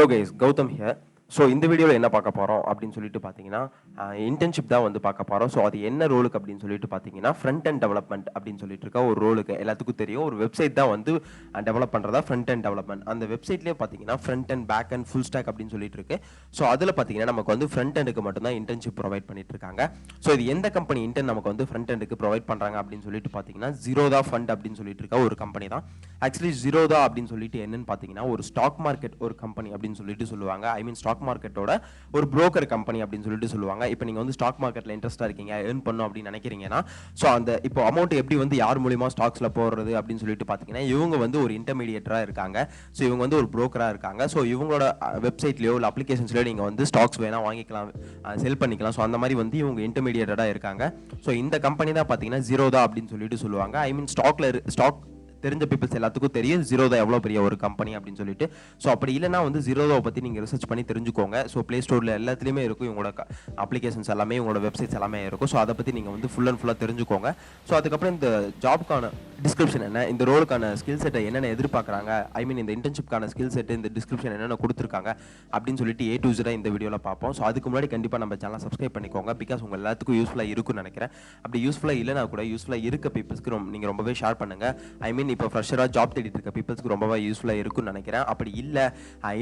Hello guys, Gowtham here. So இந்த வீடியோவில் என்ன பார்க்க போகிறோம் அப்படின்னு சொல்லிட்டு பார்த்தீங்கன்னா இன்டர்ன்ஷிப் தான் வந்து பார்க்க போகிறோம். ஸோ அது என்ன ரோலுக்கு அப்படின்னு சொல்லிட்டு பார்த்தீங்கன்னா ஃப்ரண்ட் அண்ட் டெவலப்மெண்ட் அப்படின்னு சொல்லிட்டு இருக்க ஒரு ரோலுக்கு எல்லாத்துக்கும் தெரியும். ஒரு வெப்சைட் தான் வந்து டெவலப் பண்ணுறதா ஃப்ரண்ட் அண்ட் டெவலப்மெண்ட். அந்த வெப்சைட்லேயே பார்த்தீங்கன்னா front end back end full stack அப்படின்னு சொல்லிட்டு இருக்கு. ஸோ அதில் பார்த்தீங்கன்னா நமக்கு வந்து ஃப்ரண்ட் எண்டுக்கு மட்டும்தான் இன்டர்ன்ஷிப் ப்ரொவைட் பண்ணிட்டு இருக்காங்க. ஸோ இது எந்த கம்பெனி இன்டர்ன் நமக்கு வந்து ஃப்ரண்ட் எண்டுக்கு ப்ரொவைட் பண்ணுறாங்க அப்படின்னு சொல்லிட்டு பார்த்தீங்கன்னா Zerodha ஃபண்ட் அப்படின்னு சொல்லிட்டு இருக்க ஒரு கம்பெனி தான். ஆக்சுவலி Zerodha அப்படின்னு சொல்லிட்டு என்னன்னு பார்த்தீங்கன்னா ஒரு ஸ்டாக் மார்க்கெட் ஒரு கம்பெனி அப்படின்னு சொல்லிட்டு சொல்லுவாங்க. ஐ மீன் ஸ்டாக் மார்க்கெட்டோட ஒரு புரோக்கர் கம்பெனி அப்படின்னு சொல்லிட்டு சொல்லுவாங்க. இப்போ நீங்க வந்து ஸ்டாக் மார்க்கெட்ல இன்ட்ரெஸ்டா இருக்கீங்க, ஏர்ன் பண்ணணும் அப்படின்னு நினைக்கிறீங்கன்னா ஸோ அந்த இப்போ அமௌண்ட் எப்படி வந்து யார் மூலியமா ஸ்டாக்ஸ்ல போடுறது அப்படின்னு சொல்லிட்டு பார்த்தீங்கன்னா இவங்க வந்து ஒரு இன்டர்மீடியேட்டரா இருக்காங்க. ஸோ இவங்க வந்து ஒரு புரோக்கரா இருக்காங்க. ஸோ இவங்களோட வெப்சைட்லயோ இல்லை அப்ளிகேஷன்ஸ்லயோ நீங்க வந்து ஸ்டாக்ஸ் வேணா வாங்கிக்கலாம், செல் பண்ணிக்கலாம். ஸோ அந்த மாதிரி வந்து இவங்க இன்டர்மீடியேட்டரா இருக்காங்க. ஸோ இந்த கம்பெனி தான் பார்த்தீங்கன்னா Zerodha அப்படின்னு சொல்லிட்டு சொல்லுவாங்க. ஐ மீன் ஸ்டாக் தெரிஞ்ச பீப்பிள்ஸ் எல்லாத்துக்கும் தெரியும் Zerodha எவ்வளோ பெரிய ஒரு கம்பெனி அப்படின்னு சொல்லிட்டு. ஸோ அப்படி இல்லைனா வந்து Zerodha பற்றி நீங்கள் ரிசர்ச் பண்ணி தெரிஞ்சுக்கோங்க. ஸோ ப்ளே ஸ்டோரில் எல்லாத்துலேயுமே இருக்கும், இவங்களோட அப்ளிகேஷன்ஸ் எல்லாமே, இவங்களோட வெப்சைட்ஸ் எல்லாமே இருக்கும். ஸோ அதை பற்றி நீங்கள் வந்து ஃபுல் அண்ட் ஃபுல்லாக தெரிஞ்சுக்கோங்க. ஸோ அதுக்கப்புறம் இந்த ஜாப்க்கான டிஸ்கிரிப்ஷன் என்ன, இந்த ரோலுக்கான ஸ்கில் செட்டை என்னென்ன எதிர்பார்க்குறாங்க, ஐ மீன் இந்த இன்டர்ன்ஷிப்கான ஸ்கில் செட்டு, இந்த டிஸ்கிரிப்ஷன் என்னென்ன கொடுத்துருக்காங்க அப்படின்னு சொல்லிட்டு A to Z இந்த வீடியோவில் பார்ப்போம். ஸோ அதுக்கு முன்னாடி கண்டிப்பாக நம்ம சேனலை சப்ஸ்கிரைப் பண்ணிக்கோங்க. பிகாஸ் உங்கள் எல்லாத்துக்கும் யூஸ்ஃபுல்லாக இருக்குன்னு நினைக்கிறேன். அப்படி யூஸ்ஃபுல்லாக இல்லைனா கூட யூஸ்ஃபுல்லாக இருக்க பீப்புள்ஸ்க்கு நீங்கள் ரொம்பவே ஷேர் பண்ணுங்கள். ஐ மீன் இப்போ ஃப்ரெஷராக ஜாப் தேடிட்டு இருக்க பீப்புள்ஸ்க்கு ரொம்பவே யூஸ்ஃபுல்லாக இருக்குன்னு நினைக்கிறேன். அப்படி இல்லை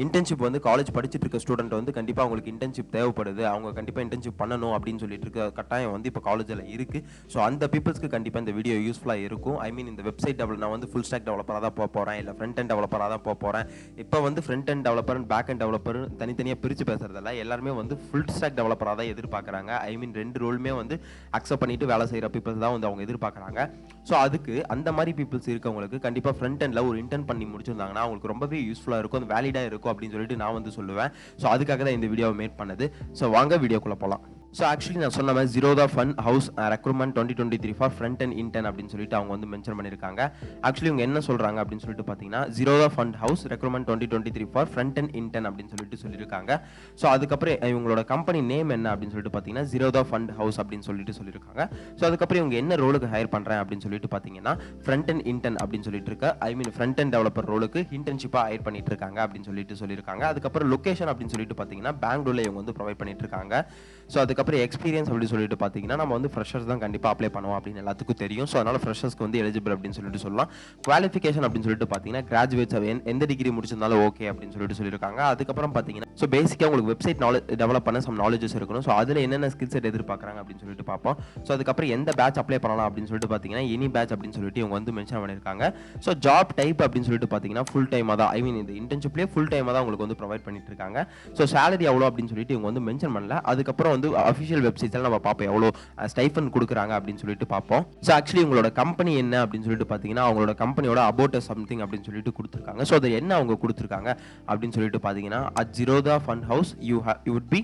இன்டர்ன்ஷிப் வந்து காலேஜ் படிச்சுட்டு இருக்க ஸ்டூடெண்ட் வந்து கண்டிப்பாக அவங்களுக்கு இன்டர்ன்ஷிப் தேவைப்படுது, அவங்க கண்டிப்பாக இன்டர்ன்ஷிப் பண்ணணும் அப்படின்னு சொல்லிட்டு இருக்க கட்டாயம் வந்து இப்போ காலேஜில் இருக்குது. ஸோ அந்த பீப்புள்ஸ்க்கு கண்டிப்பாக இந்த வீடியோ யூஸ்ஃபுல்லாக இருக்கும். ஐ மீன் இந்த வெப்சைட் நான் வந்து ஃபுல் ஸ்டாக் டெவலப்பராக தான் போக போகிறேன், இல்லை ஃப்ரண்ட் அண்ட் டெவலப்பராக தான் போக போகிறேன். இப்போ வந்து front end developer and back end developer தனித்தனியாக பிரித்து பேசுறதில்ல, எல்லாருமே வந்து ஃபுல் ஸ்டாக் டெவலப்பராக தான் எதிர்பார்க்குறாங்க. ஐ மீன் ரெண்டு ரோலுமே வந்து அக்செப்ட் பண்ணிட்டு வேலை செய்கிற பீப்புள்ஸ் தான் வந்து அவங்க எதிர்பார்க்குறாங்க. ஸோ அதுக்கு அந்த மாதிரி பீப்புள்ஸ் இருக்கவங்களுக்கு கண்டிப்பாக ஃப்ரண்ட் எண்டில் ஒரு இன்டர்ன் பண்ணி முடிச்சிருந்தாங்கன்னா அவங்களுக்கு ரொம்பவே யூஸ்ஃபுல்லாக இருக்கும், அது வேலிடாக இருக்கும் அப்படின்னு சொல்லிட்டு நான் வந்து சொல்லுவேன். ஸோ அதுக்காக தான் இந்த வீடியோவை மேட் பண்ணது. ஸோ வாங்க வீடியோக்குள்ளே போகலாம். ஸோ ஆக்சுவலி நான் சொன்ன மாதிரி Zerodha fund house recruitment 2023 for front and intern அப்படின்னு சொல்லிட்டு அவங்க வந்து மென்ஷன் பண்ணியிருக்காங்க. ஆக்சுவலி இவங்க என்ன சொல்கிறாங்க அப்படின்னு சொல்லிட்டு பார்த்தீங்கன்னா Zerodha fund house recruitment 2023 for front and intern அப்படின்னு சொல்லிட்டு சொல்லியிருக்காங்க. ஸோ அதுக்கப்புறம் இவங்களோட கம்பெனி நேம் என்ன அப்படின்னு சொல்லிட்டு பார்த்தீங்கன்னா Zerodha ஃபண்ட் ஹவுஸ் அப்படின்னு சொல்லிட்டு சொல்லியிருக்காங்க. ஸோ அதுக்கப்புறம் இவங்க என்ன ரோலுக்கு ஹையர் பண்ணுறேன் அப்படின்னு சொல்லிட்டு பார்த்தீங்கன்னா ஃப்ரண்ட் அண்ட் இன்டர்ன் அப்படின்னு சொல்லிட்டு இருக்க ஐ மீன் ஃப்ரண்ட் அண்ட் டெவலப்பர் ரோலுக்கு இன்டர்ன்ஷிப்பாக ஹையர் பண்ணிட்டு இருக்காங்க அப்படின்னு சொல்லிட்டு சொல்லியிருக்காங்க. அதுக்கப்புறம் லொகேஷன் அப்படின்னு சொல்லிட்டு பார்த்தீங்கன்னா பெங்களூர்ல இவங்க வந்து ப்ரொவைட் பண்ணிட்டு இருக்காங்க. ஸோ அதுக்கப்புறம் எக்ஸ்பீரியன்ஸ் அப்படின்னு சொல்லிட்டு பார்த்தீங்கன்னா நம்ம வந்து ஃப்ரெஷர்ஸ் தான் கண்டிப்பாக அப்ளை பண்ணுவோம் அப்படின்னு எல்லாத்துக்கும் தெரியும். ஸோ அதனால ஃப்ரெஷர்ஸ்க்கு வந்து எலிஜிபிள் அப்படின்னு சொல்லிட்டு சொல்லலாம். குவாலிஃபிகேஷன் அப்படின்னு சொல்லிட்டு பார்த்தீங்கன்னா கிராஜுவேட்ஸ் எந்த டிகிரி முடிச்சிருந்தாலும் ஓகே அப்படின்னு சொல்லிட்டு சொல்லியிருக்காங்க. அதுக்கப்புறம் பார்த்தீங்கன்னா ஸோ பேசிக்காக உங்களுக்கு வெப்சைட் நாலேஜ் டெவலப் பண்ண சம் நாலேஜஸ் இருக்கணும். ஸோ அதில் என்னென்ன ஸ்கில் செட் எதிர்பார்க்குறாங்க அப்படின்னு சொல்லிட்டு பார்ப்போம். ஸோ அதுக்கப்புறம் எந்த பேட்ச் அப்ளை பண்ணலாம் அப்படின்னு சொல்லிட்டு பார்த்தீங்கன்னா எனி பேட்ச் அப்படின்னு சொல்லிட்டு இவங்க வந்து மென்ஷன் பண்ணியிருக்காங்க. ஸோ ஜாப் டைப் அப்படின்னு சொல்லிட்டு பார்த்தீங்கன்னா ஃபுல் டைமாக தான், ஐ மீன் இந்த இன்டர்ன்ஷிப்லேயே ஃபுல் டைமாக தான் உங்களுக்கு வந்து ப்ரொவைட் பண்ணிட்டு இருக்காங்க. ஸோ சேலரி எவ்வளோ அப்படின்னு சொல்லிட்டு இவங்க வந்து மென்ஷன் பண்ணல. அதுக்கப்புறம் வந்து அஃபிஷியல் வெப்சைட்ஸில் நம்ம பார்ப்போம் எவ்வளோ ஸ்டைஃபன் கொடுக்குறாங்க அப்படின்னு சொல்லிட்டு பார்ப்போம். ஸோ ஆக்சுவலி உங்களோட கம்பெனி என்ன அப்படின்னு சொல்லிட்டு பார்த்தீங்கன்னா அவங்களோட கம்பெனியோட அபவுட் சம்திங் அப்படின்னு சொல்லிட்டு கொடுத்துருக்காங்க. ஸோ அது என்ன அவங்க கொடுத்துருக்காங்க அப்படின்னு சொல்லிட்டு பார்த்தீங்கன்னா at Zerodha fund house you would be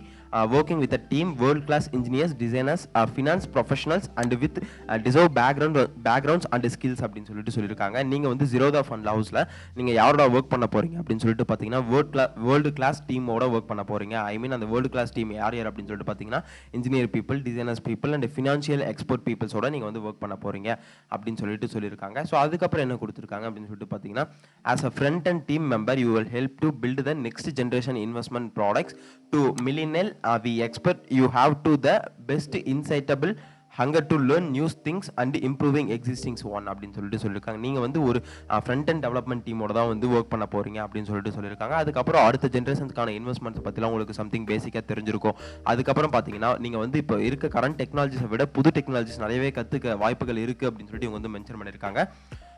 working with a team world class engineers, designers, finance professionals and with deserved backgrounds and skills அப்படின்னு சொல்லிட்டு சொல்லியிருக்காங்க. நீங்க வந்து Zerodha ஃபண்ட் ஹவுஸ்ல நீங்க யாரோட ஒர்க் பண்ண போறீங்க அப்படின்னு சொல்லிட்டு பார்த்தீங்கன்னா வேர்ல்டு கிளாஸ் டீமோட ஒர்க் பண்ண போறீங்க. ஐ மீன் அந்த வேர்ல்டு கிளாஸ் டீம் யார் யார் அப்படின்னு சொல்லிட்டு பார்த்தீங்கன்னா engineer people, designers people and financial expert பீப்புள்ஸோட நீங்க வந்து ஒர்க் பண்ண போறீங்க அப்படின்னு சொல்லிட்டு சொல்லியிருக்காங்க. ஸோ அதுக்கப்புறம் என்ன கொடுத்துருக்காங்க அப்படின்னு சொல்லிட்டு பார்த்தீங்கன்னா as a front end team member you will help to build the next generation investment products to millennial we expect you have to the best insightable hunger to learn new things and improving existing one அப்படின்னு சொல்லிட்டு சொல்லியிருக்காங்க. நீங்கள் வந்து ஒரு front and development டீமோட தான் வந்து work பண்ண போறீங்க அப்படின்னு சொல்லிட்டு சொல்லியிருக்காங்க. அதுக்கப்புறம் அடுத்த ஜென்ரேஷன்ஸ்க்கான இன்வெஸ்ட்மெண்ட்ஸ் பற்றிலாம் உங்களுக்கு சம்திங் பேசிக்காக தெரிஞ்சிருக்கும். அதுக்கப்புறம் பார்த்தீங்கன்னா நீங்கள் வந்து இப்போ இருக்க கரண்ட் டெக்னாலஜிஸை விட புது டெக்னாலஜிஸ் நிறையவே கற்றுக்க வாய்ப்புகள் இருக்குது அப்படின்னு சொல்லிட்டு இவங்க வந்து மென்ஷன் பண்ணியிருக்காங்க.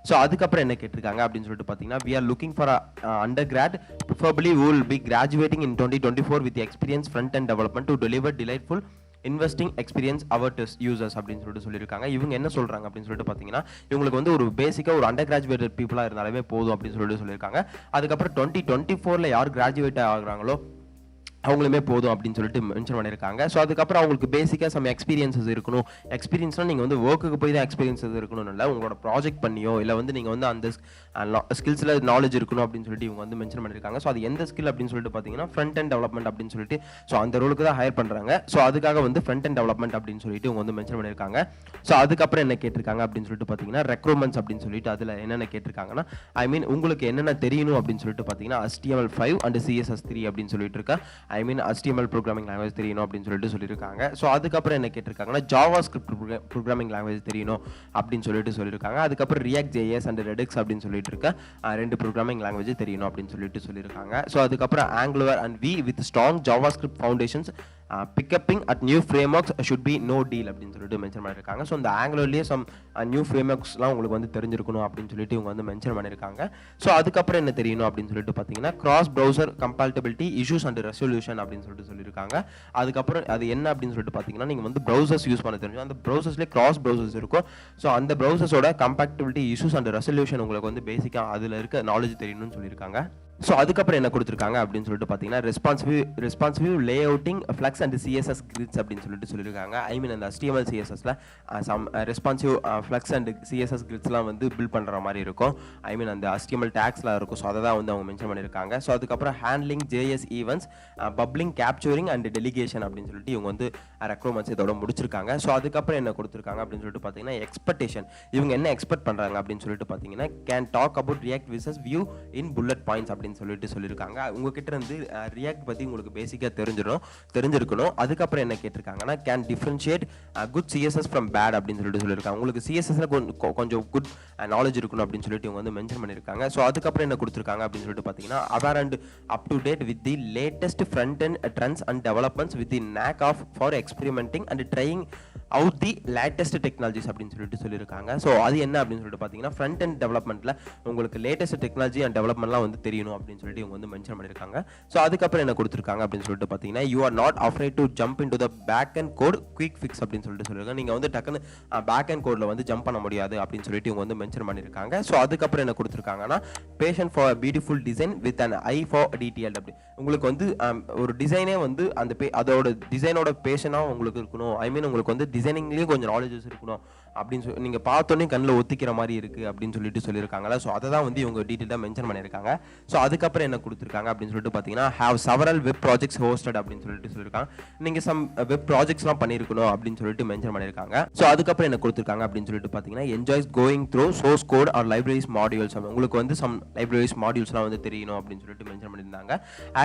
ஸோ அதுக்கப்புறம் என்ன கேட்டிருக்காங்க அப்படின்னு சொல்லிட்டு பார்த்தீங்கன்னா we are looking for a undergrad preferably who will be graduating in 2024 with experience front end development to deliver delightful investing experience our users அப்படின்னு சொல்லிட்டு சொல்லியிருக்காங்க. இவங்க என்ன சொல்றாங்க அப்படின்னு சொல்லிட்டு பார்த்தீங்கன்னா இவங்களுக்கு வந்து ஒரு பேசிக்காக ஒரு அண்டர் கிராஜுவேட்டட் பீப்புளாக இருந்தாலுமே போதும் அப்படின்னு சொல்லிட்டு சொல்லியிருக்காங்க. அதுக்கப்புறம் 2024 யார் கிராஜுவேட் ஆகுறாங்களோ அவங்களுமே போதும் அப்படின்னு சொல்லிட்டு மென்ஷன் பண்ணியிருக்காங்க. ஸோ அதுக்கப்புறம் அவங்களுக்கு பேசிக்காக சம் எக்ஸ்பீரியன்ஸஸ் இருக்கணும். எக்ஸ்பீரியன்ஸ்னால் நீங்கள் வந்து ஒர்க்குக்கு போய் தான் எக்ஸ்பீரியன்ஸஸ் இருக்கணும்னு இல்லை, உங்களோட ப்ராஜெக்ட் பண்ணியோ இல்லை வந்து நீங்கள் வந்து அந்த ஸ்கில்ஸில் நாலேஜ் இருக்கணும் அப்படின்னு சொல்லிட்டு இவங்க வந்து மென்ஷன் பண்ணியிருக்காங்க. ஸோ அது எந்த ஸ்கில் அப்படின்னு சொல்லிட்டு பார்த்தீங்கன்னா ஃப்ரண்ட் அண்ட் டெவலப்மெண்ட் அப்படின்னு சொல்லிட்டு, ஸோ அந்த ரோலுக்கு தான் ஹையர் பண்ணுறாங்க. ஸோ அதுக்காக வந்து ஃப்ரண்ட் அண்ட் டெவலப்மெண்ட் அப்படின்னு சொல்லிட்டு இவங்க வந்து மென்ஷன் பண்ணியிருக்காங்க. ஸோ அதுக்கப்புறம் என்ன கேட்டிருக்காங்க அப்படின்னு சொல்லிட்டு பார்த்தீங்கன்னா ரெக்ரூட்மெண்ட்ஸ் அப்படின்னு சொல்லிட்டு அதில் என்னென்ன கேட்டிருக்காங்கன்னா, ஐ மீன் உங்களுக்கு என்னென்ன தெரியணும் அப்படின்னு சொல்லிட்டு பார்த்தீங்கன்னா HTML5 அண்ட் CSS3 அப்படின்னு சொல்லிட்டு இருக்கா. ஐ மீன் HTML ப்ரோக்ராமிங் லாங்குவேஜ் தெரியணும் அப்படின்னு சொல்லிட்டு சொல்லியிருக்காங்க. ஸோ அதுக்கப்புறம் என்ன கேட்டிருக்காங்கன்னா ஜாவா ஸ்கிரிப்ட் ப்ரோக்ராமிங் லாங்குவேஜ் தெரியணும் அப்படின்னு சொல்லிட்டு சொல்லியிருக்காங்க. அதுக்கப்புறம் ரியாக்ட் JS அண்ட் ரெடிக்ஸ் அப்படின்னு சொல்லிட்டு இருக்க 2 ப்ரோக்ராமிங் லாங்குவேஜ் தெரியணும் அப்படின்னு சொல்லிட்டு சொல்லியிருக்காங்க. ஸோ அதுக்கப்புறம் Angular and V with strong JavaScript foundations பிக்கப்பிங் at new frameworks should be no deal அப்படின்னு சொல்லிட்டு மென்ஷன் பண்ணியிருக்காங்க. ஸோ இந்த ஆங்குலர்லேயே சம் நியூ ஃப்ரேம்ஒர்க்ஸ்லாம் உங்களுக்கு வந்து தெரிஞ்சிருக்கணும் அப்படின்னு சொல்லிட்டு இவங்க வந்து மென்ஷன் பண்ணியிருக்காங்க. ஸோ அதுக்கப்புறம் என்ன தெரியணும் அப்படின்னு சொல்லிட்டு பார்த்தீங்கன்னா cross browser compatibility issues and resolution அப்படின்னு சொல்லிட்டு சொல்லியிருக்காங்க. அதுக்கப்புறம் அது என்ன அப்படின்னு சொல்லிட்டு பார்த்தீங்கன்னா நீங்கள் வந்து ப்ரௌசர்ஸ் யூஸ் பண்ண தெரிஞ்சு அந்த ப்ரௌசர்ஸ்லேயே கிராஸ் ப்ரௌசர்ஸ் இருக்கும். ஸோ அந்த ப்ரௌசர்ஸோட கம்பேட்டபிலிட்டி இஷ்யூஸ் அண்ட் ரெசல்யூஷன் உங்களுக்கு வந்து பேசிக்காக அதில் இருக்க நாலேஜ் தெரியணும்னு சொல்லியிருக்காங்க. ஸோ அதுக்கப்புறம் என்ன கொடுத்துருக்காங்க அப்படின்னு சொல்லிட்டு பார்த்தீங்கன்னா responsive layouting flex and CSS grids அப்படின்னு சொல்லிட்டு சொல்லியிருக்காங்க. ஐ மீன் அந்த HTML CSSல some responsive flex and CSS கிரிட்ஸ்லாம் வந்து பில்ட் பண்ணுற மாதிரி இருக்கும். ஐ மீன் அந்த HTML டேக்ஸ்லாம் இருக்கும். ஸோ அதை தான் வந்து அவங்க மென்ஷன் பண்ணியிருக்காங்க. ஸோ அதுக்கப்புறம் handling JS events bubbling capturing and delegation அப்படின்னு சொல்லிட்டு இவங்க வந்து ரெக்ரூட்மெண்ட்ஸ் இதோட முடிச்சிருக்காங்க. ஸோ அதுக்கப்புறம் என்ன கொடுத்துருக்காங்க அப்படின்னு சொல்லிட்டு பார்த்தீங்கன்னா எக்ஸ்பெக்டேஷன், இவங்க என்ன எக்ஸ்பெக்ட் பண்ணுறாங்க அப்படின்னு சொல்லிட்டு பார்த்தீங்கன்னா can talk about React versus Vue in bullet points அப்படின்னு சொல்லிட்டு சொல்லியிருக்காங்க. உங்ககிட்ட இருந்து ரியாக்ட் பற்றி உங்களுக்கு பேசிக்காக தெரிஞ்சிருக்கணும். அதுக்கப்புறம் என்ன கேட்டிருக்காங்கன்னா can differentiate good CSS from bad அப்படின்னு சொல்லிட்டு சொல்லியிருக்காங்க. உங்களுக்கு CSSல கொஞ்சம் குட் நாலேஜ் இருக்கணும் அப்படின்னு சொல்லிட்டு இவங்க வந்து மென்ஷன் பண்ணியிருக்காங்க. ஸோ அதுக்கப்புறம் என்ன கொடுத்துருக்காங்க அப்படின்னு சொல்லிட்டு பார்த்தீங்கன்னா aware and up to date with the latest front and trends and developments with the knack of for experimenting and trying out the latest technologies அப்படின்னு சொல்லிட்டு சொல்லியிருக்காங்க. ஸோ அது என்ன அப்படின்னு சொல்லிட்டு பார்த்தீங்கன்னா ஃப்ரண்ட் அண்ட் டெவலப்மெண்ட்டில் உங்களுக்கு லேட்டஸ்ட் டெக்னாலஜி அண்ட் டெவலப்மெண்ட்லாம் வந்து தெரியணும் அப்படின்னு சொல்லிட்டு இவங்க வந்து மென்ஷன் பண்ணியிருக்காங்க. ஸோ அதுக்கப்புறம் என்ன கொடுத்துருக்காங்க அப்படின்னு சொல்லிட்டு பார்த்தீங்கன்னா you are not afraid to jump into the back and code quick fix அப்படின்னு சொல்லிட்டு சொல்லியிருக்காங்க. நீங்கள் வந்து டக்குன்னு பேக் அண்ட் கோடில் வந்து ஜம்ப் பண்ண முடியாது அப்படின்னு சொல்லிட்டு இவங்க வந்து மென்ஷன் பண்ணியிருக்காங்க. ஸோ அதுக்கப்புறம் என்ன கொடுத்துருக்காங்கன்னா passion for beautiful design with an I for detail அப்படி உங்களுக்கு வந்து ஒரு டிசைனே வந்து அந்த அதோட டிசைனோட பேஷனாக உங்களுக்கு இருக்கணும். ஐ மீன் உங்களுக்கு வந்து டிசைனிங்லேயும் கொஞ்சம் நாலேஜஸ் இருக்கணும் அப்படின்னு சொல்லி நீங்கள் பார்த்தோன்னே கண்ணில் ஒத்திக்கிற மாதிரி இருக்குது அப்படின்னு சொல்லிட்டு சொல்லியிருக்காங்களா. ஸோ அதை தான் வந்து இவங்க டீட்டெயிலாக மென்ஷன் பண்ணியிருக்காங்க. ஸோ அதுக்கப்புறம் என்ன கொடுத்துருக்காங்க அப்படின்னு சொல்லிட்டு பார்த்தீங்கன்னா have several web projects hosted அப்படின்னு சொல்லிட்டு சொல்லியிருக்காங்க. நீங்கள் சம் வெப் ப்ராஜெக்ட்ஸ்லாம் பண்ணியிருக்கணும் அப்படின்னு சொல்லிட்டு மென்ஷன் பண்ணியிருக்காங்க. ஸோ அதுக்கப்புறம் என்ன கொடுத்துருக்காங்க அப்படின்னு சொல்லிட்டு பார்த்தீங்கன்னா enjoys going through source code or libraries modules, உங்களுக்கு வந்து சம் லைப்ரரிஸ் மாடியூல்ஸ்லாம் வந்து தெரியணும் அப்படின்னு சொல்லிட்டு மென்ஷன் பண்ணியிருந்தாங்க.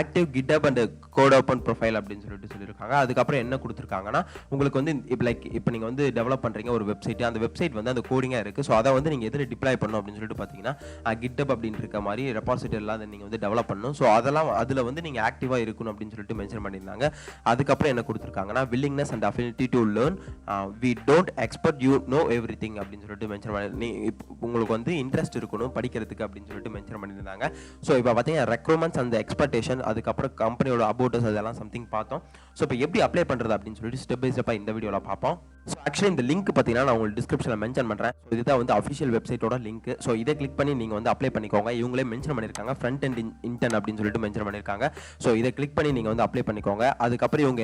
Active GitHub and code open profile அப்படின்னு சொல்லிட்டு சொல்லியிருக்காங்க. அதுக்கப்புறம் என்ன கொடுத்துருக்காங்கன்னா உங்களுக்கு வந்து இப்போ நீங்கள் வந்து டெவலப் பண்ணுறீங்க ஒரு வெப்சைட், அந்த வெப்சைட் வந்து அந்த கோடிங்காக இருக்குது. ஸோ அதை வந்து நீங்கள் எதில் டிப்ளாய் பண்ணணும் அப்படின்னு சொல்லிட்டு பார்த்தீங்கன்னா கிட்டப் அப்படின்னு இருக்க மாதிரி ரெபாசிட்டரிலாம் அதை நீங்கள் வந்து டெவலப் பண்ணணும். ஸோ அதெல்லாம் அதில் வந்து நீங்கள் ஆக்டிவாக இருக்கணும் அப்படின்னு சொல்லிட்டு மென்ஷன் பண்ணியிருந்தாங்க. அதுக்கப்புறம் என்ன கொடுத்துருக்காங்கன்னா willingness and affinity to learn we don't expect you know everything அப்படின்னு சொல்லிட்டு மென்ஷன் பண்ணி உங்களுக்கு வந்து இன்ட்ரெஸ்ட் இருக்கணும் படிக்கிறதுக்கு அப்படின்னு சொல்லிட்டு மென்ஷன் பண்ணியிருந்தாங்க. ஸோ இப்போ பார்த்தீங்கன்னா ரெக்ரூட்மெண்ட்ஸ் அந்த எக்ஸ்பெக்டேஷன் அதுக்கப்புறம் கம்பெனியோட அபவுட்டஸ் அதெல்லாம் சம்திங் பார்த்தோம். ஸோ இப்போ எப்படி அப்ளை பண்ணுறது அப்படின்னு சொல்லிட்டு ஸ்டெப் பை ஸ்டெப்பாக இந்த வீடியோவில் பார்ப்போம். ஸோ ஆக்சுவலி இந்த லிங்க் பார்த்தீங்கன்னா நான் உங்களுக்கு டிஸ்கிரிப்ஷனில் மென்ஷன் பண்ணுறேன். ஸோ இதுதான் வந்து அஃபிஷியல் வெப்சைட்டோட லிங்க். ஸோ இதை கிளிக் பண்ணி நீங்கள் வந்து அப்ளை பண்ணிக்கோங்க. இவங்களே மென்ஷன் பண்ணியிருக்காங்க ஃப்ரண்ட் அண்ட் இன்டர்ன் அப்படின்னு சொல்லிட்டு மென்ஷன் பண்ணியிருக்காங்க. ஸோ இதை கிளிக் பண்ணி நீங்கள் வந்து அப்ளை பண்ணிக்கோங்க. அதுக்கப்புறம் இவங்க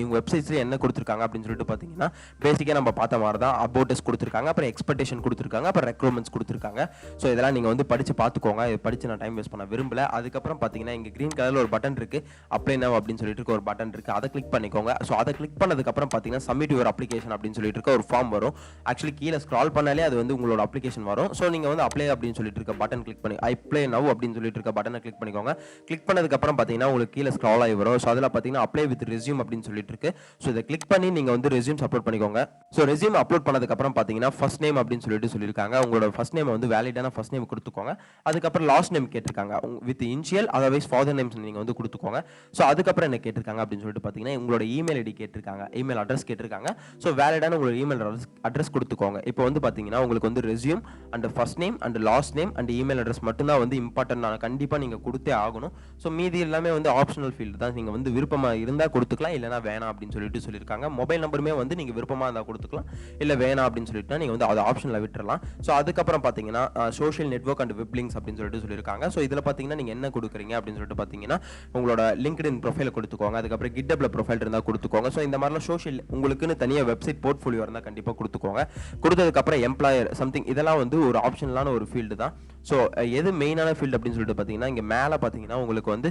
இவங்க வெப்சைட்ஸ்லேயே என்ன கொடுத்துருக்காங்க அப்படின்னு சொல்லிட்டு பார்த்தீங்கன்னா பேசிக்காக நம்ம பார்த்த மாதிரி தான் அபவுட்டஸ் கொடுத்துருக்காங்க, அப்புறம் எக்ஸ்பெக்டேஷன் கொடுத்துருக்காங்க, அப்புறம் ரெக்ரூட்மெண்ட்ஸ் கொடுத்துருக்காங்க. ஸோ இதெல்லாம் நீங்கள் வந்து படித்து பார்த்துக்கோங்க. இது படித்து நான் டைம் வேஸ்ட் பண்ண விரும்பல. அதுக்கப்புறம் பார்த்தீங்கன்னா இங்கே க்ரீன் கலரில் ஒரு பட்டன் இருக்குது, அப்ளை நவ் அப்படின்னு சொல்லிட்டு ஒரு பட்டன் இருக்குது, அதை கிளிக் பண்ணிக்கோங்க. ஸோ அதை கிளிக் பண்ணதுக்கப்புறம் பார்த்தீங்கன்னா சப்மிட் யுவர் அப்ளிகேஷன் அப்படின்னு சொல்லிட்டு இருக்க ஒரு ஃபார்ம் வரும். ஆக்சுவலி கீழே ஸ்க்ரால் பண்ணாலே அது வந்து உங்களோட அப்ளிகேஷன் வரும். ஸோ நீங்கள் வந்து அப்ளை அப்படின்னு சொல்லிட்டு இருக்க பட்டன் கிளிக் பண்ணி அப்ளை நவ் அப்படின்னு சொல்லிட்டு இருக்க பட்டனை கிளிக் பண்ணிக்கோங்க. கிளிக் பண்ணதுக்கப்புறம் பார்த்தீங்கன்னா உங்களுக்கு கீழே ஸ்க்ரால் ஆகி வரும். ஸோ அதில் பார்த்தீங்கன்னா அப்ளை வித் ரெஸ்யூம் அப்படின்னு சொல்லிட்டு இருக்கு. ஸோ இதை கிளிக் பண்ணி நீங்கள் வந்து ரெஸ்யூம்ஸ் அப்லோட் பண்ணிக்கோங்க. ஸோ ரெஸ்யூம் அப்லோட் பண்ணதுக்கப்புறம் பார்த்தீங்கன்னா ஃபர்ஸ்ட் நேம் அப்படின்னு சொல்லிட்டு சொல்லியிருக்காங்க. உங்களோட ஃபர்ஸ்ட் நேம் வந்து வேலிடான ஃபர்ஸ்ட் நேம் கொடுத்துக்கோங்க. அதுக்கப்புறம் லாஸ்ட் நேம் கேட்டிருக்காங்க with initial otherwise father names நீங்கள் வந்து கொடுத்துக்கோங்க. ஸோ அதுக்கப்புறம் என்ன கேட்டிருக்காங்க அப்படின்னு சொல்லிட்டு பார்த்தீங்கன்னா உங்களோட இமெயில் ஐடி கேட்டிருக்காங்க, இமெயில் அட்ரஸ் கேட்டிருக்காங்க. ஸோ வேலிட் வேலிடான உங்களோட இமெயில் அட்ரஸ் கொடுத்துக்கோங்க. இப்போ வந்து பார்த்தீங்கன்னா உங்களுக்கு வந்து resume and first name and last name and email address மட்டும்தான் வந்து இம்பார்ட்டன்ட். கண்டிப்பாக நீங்கள் கொடுத்தே ஆகணும். ஸோ மீதி எல்லாமே வந்து ஆப்ஷனல் ஃபீல்டு தான். நீங்கள் வந்து விருப்பமாக இருந்தால் கொடுத்துக்கலாம், இல்லைனா வேணாம் அப்படின்னு சொல்லியிருக்காங்க. மொபைல் நம்பருமே வந்து நீங்கள் விருப்பமாக இருந்தால் கொடுத்துக்கலாம், இல்லை வேணாம் அப்படின்னு சொல்லிட்டுனா நீங்கள் வந்து அதை ஆப்ஷனில் விட்டுறலாம். ஸோ அதுக்கப்புறம் பார்த்தீங்கன்னா social network and web links அப்படின்னு சொல்லியிருக்காங்க. ஸோ இதில் பார்த்தீங்கன்னா நீங்கள் என்ன கொடுக்குறீங்க அப்படின்னு சொல்லிட்டு பார்த்தீங்கன்னா உங்களோட லிங்க்டின் ப்ரொஃபைலை கொடுத்துக்கோங்க. அதுக்கப்புறம் கிட்டப்ல ப்ரொஃபைல் இருந்தால் கொடுத்துக்கோங்க. ஸோ இந்த மாதிரிலாம் சோஷியல் உங்களுக்குன்னு தனியாக வெப்சைட் போர்ட்ஃபோலியோ இருந்தால் கண்டிப்பாக கொடுத்துக்கோங்க. கொடுத்ததுக்கப்புறம் எம்ப்ளாயர் சம்திங் இதெல்லாம் வந்து ஒரு ஆப்ஷனலான ஒரு ஃபீல்டு தான். ஸோ எது மெயினான ஃபீல்டு அப்படின்னு சொல்லிட்டு பார்த்தீங்கன்னா இங்கே மேலே பார்த்தீங்கன்னா உங்களுக்கு வந்து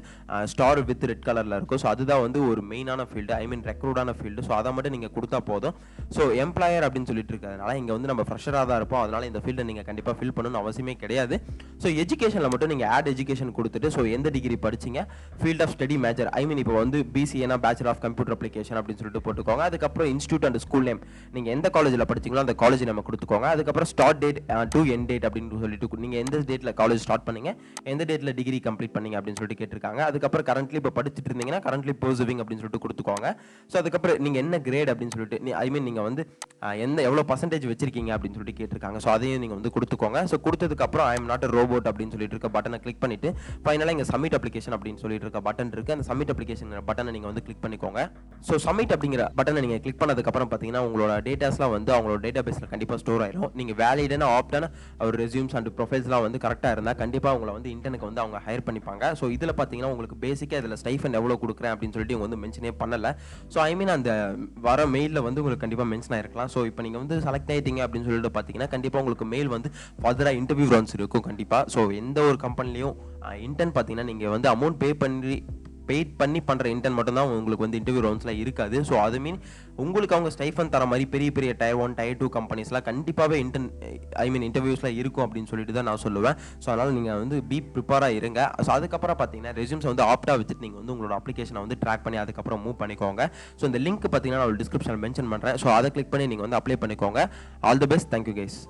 ஸ்டார் வித் ரெட் கலரில் இருக்கும். ஸோ அதுதான் வந்து ஒரு மெயினான ஃபீல்டு, ஐ மீன் ரெக்ரூட்டான ஃபீல்டு. ஸோ அதை மட்டும் நீங்கள் கொடுத்தா போதும். ஸோ எம்ப்ளாயர் அப்படின்னு சொல்லிட்டு இருக்கிறதுனால இங்கே வந்து நம்ம ஃப்ரெஷராக தான் இருப்போம். அதனால இந்த ஃபீல்டை நீங்கள் கண்டிப்பாக ஃபில் பண்ணணும்னு அவசியமே கிடையாது. ஸோ எஜுகேஷனில் மட்டும் நீங்கள் ஆட் எஜுகேஷன் கொடுத்துட்டு ஸோ எந்த டிகிரி படிச்சிங்க, field of study major, I mean இப்போ வந்து பிசிஏனா பேச்சுலர் ஆஃப் கம்ப்யூட்டர் அப்ளிகேஷன் அப்படின்னு சொல்லிட்டு போட்டுக்கோங்க. அதுக்கப்புறம் இன்ஸ்டியூட் அண்ட் ஸ்கூல் நேம், நீங்கள் எந்த காலேஜில் படிச்சிங்களோ அந்த காலேஜ் நம்ம கொடுத்துக்கோங்க. அதுக்கப்புறம் start date to end date அப்படின்னு சொல்லிட்டு நீங்கள் எந்த டேட்டில் காலேஜ் ஸ்டார்ட் பண்ணீங்க, எந்த டேட்டில் டிகிரி கம்ப்ளீட் பண்ணீங்க அப்படின்னு சொல்லிட்டு கேட்டிருக்காங்க. அதுக்கப்புறம் கரண்ட்லி இப்போ படிச்சுட்டு இருந்தீங்கன்னா கரண்ட்லி பர்சூவிங் அப்படின்னு சொல்லிட்டு கொடுத்துக்கோங்க. ஸோ அதுக்கப்புறம் நீங்கள் என்ன கிரேட் அப்படின்னு சொல்லிட்டு ஐ மீன் நீங்கள் வந்து எவ்வளோ பர்சன்டேஜ் வச்சிருக்கீங்க அப்படின்னு சொல்லிட்டு கேட்டிருக்காங்க. ஸோ அதையும் நீங்கள் வந்து கொடுத்துக்கோங்க. ஸோ கொடுத்ததுக்கப்புறம் I am not a robot அப்படின்னு சொல்லிட்டு இருக்க பட்டனை கிளிக் பண்ணிட்டு ஃபைனலாக இங்கே சப்மிட் அப்ளிகேஷன் அப்படின்னு சொல்லிட்டு இருக்க பட்டன் இருக்கு. அந்த சப்மிட் அப்ளிகேஷன் பட்டனை நீங்கள் வந்து கிளிக் பண்ணிக்கோங்க. ஸோ சப்மிட் அப்படிங்கிற பட்டனை நீங்கள் கிளிக் பண்ணதுக்கப்புறம் பார்த்தீங்கன்னா உங்களோட டேட்டாஸ்லாம் வந்து அவங்களோட டேட்டா பேஸில் கண்டிப்பாக ஸ்டோர் ஆயிடும். நீங்கள் வேலிடான ஆப்டான ஒரு ரெஸ்யூம்ஸ் அண்ட் ப்ரொஃபைல்ஸ்லாம் வந்து கரெக்டாக இருந்தால் கண்டிப்பாக உங்களை வந்து இன்டர்னுக்கு வந்து அவங்க ஹையர் பண்ணிப்பாங்க. ஸோ இதில் பார்த்தீங்கன்னா உங்களுக்கு பேசிக்காக இதில் ஸ்டைஃபண்ட் எவ்வளோ கொடுக்குறேன் அப்படின்னு சொல்லிட்டு இவங்க வந்து மென்ஷனே பண்ணலை. ஸோ ஐ மீன் அந்த வர மெயிலில் வந்து உங்களுக்கு கண்டிப்பாக மென்ஷன் ஆயிருக்கலாம். ஸோ இப்போ நீங்கள் வந்து செலக்ட் ஆகிட்டீங்க அப்படின்னு சொல்லிட்டு பார்த்தீங்கன்னா கண்டிப்பாக உங்களுக்கு மெயில் வந்து ஃபர்தராக இன்டர்வியூ ரவுண்ட்ஸ் இருக்கும் கண்டிப்பாக. ஸோ எந்த ஒரு கம்பெனிலையும் இன்டர்ன் பார்த்தீங்கன்னா நீங்கள் வந்து அமௌண்ட் பெய்ட் பண்ணி பண்ணுற இன்டர்ன் மட்டும்தான் உங்களுக்கு வந்து இன்டர்வியூ ரவுண்ட்ஸ்லாம் இருக்காது. ஸோ அது மீன் உங்களுக்கு அவங்க ஸ்டைஃபன் தர மாதிரி பெரிய பெரிய Tier 1 Tier 2 கம்பெனிஸ்லாம் கண்டிப்பாகவே இன்டர்வியூஸ்லாம் இருக்கும் அப்படின்னு சொல்லிட்டு தான் நான் சொல்லுவேன். ஸோ அதனால் நீங்கள் வந்து ப்ரிப்பேராக இருங்க. ஸோ அதுக்கப்புறம் பார்த்தீங்கன்னா ரெஸ்யூம்ஸ் வந்து ஆப்டாக வச்சுட்டு நீங்கள் வந்து உங்களோட அப்ளிகேஷனை வந்து ட்ராக் பண்ணி அதுக்கப்புறம் மூவ் பண்ணிக்கோங்க. ஸோ இந்த லிங்க் பார்த்தீங்கன்னா நான் டிஸ்கிரிப்ஷனில் மென்ஷன் பண்ணுறேன். ஸோ அதை கிளிக் பண்ணி நீங்கள் வந்து அப்ளை பண்ணிக்கோங்க. All the best. Thank you guys.